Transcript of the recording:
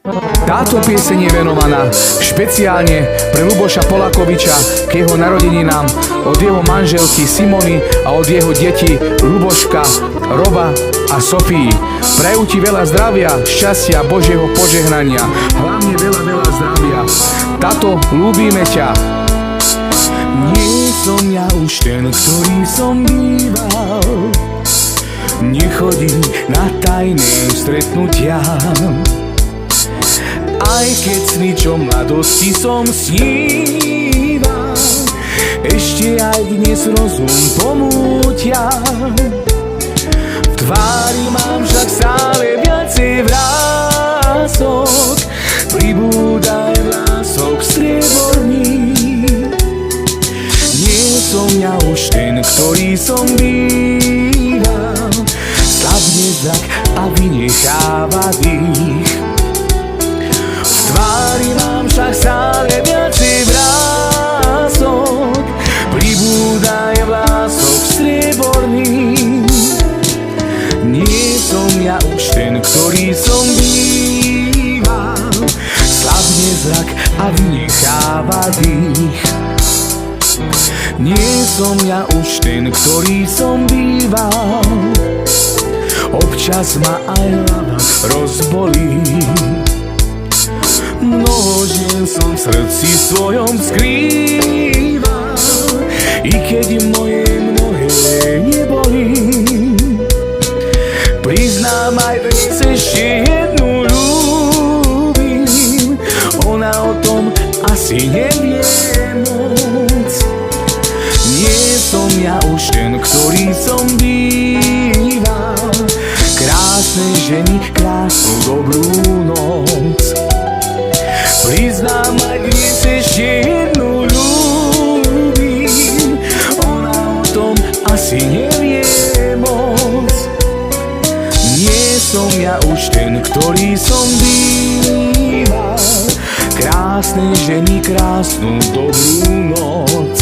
Táto pieseň je venovaná špeciálne pre Ľuboša Polakoviča k jeho narodeninám, od jeho manželky Simony a od jeho detí Ľuboška, Roba a Sofii. Prajú ti veľa zdravia, šťastia, Božieho požehnania, hlavne veľa zdravia. Tato, ľúbime ťa. Nie som ja už ten, ktorý som býval, nechodím na tajné stretnutia. Aj keď sny, čo mladosti som sníval, ešte aj dnes rozum pomútia. V tvári mám však stále viacej vrások, pribúda aj vlások strieborný. Nie som ja už ten, ktorý som býval, slabne zrak a vynecháva dých. V tvári mám však stále viacej vrások, pribúda aj vlások strieborný. Nie som ja už ten, ktorý som býval, slabne zrak a vynecháva dých. Nie som ja už ten, ktorý som býval, občas ma aj hlava rozbolí. Mnoho žien som v srdci svojom skrýval, i keď moje mnohé nebolí. Priznám, aj dnes ešte jednu ľúbim, ona o tom asi nevie moc. Nie som ja už ten, ktorý som býval, krásne ženy, krásnu dobrú noc. Priznám, aj dnes ešte jednu ľúbim, ona o tom asi nevie moc. Nie som ja už ten, ktorý som býval, krásne ženy, krásnu dobrú noc.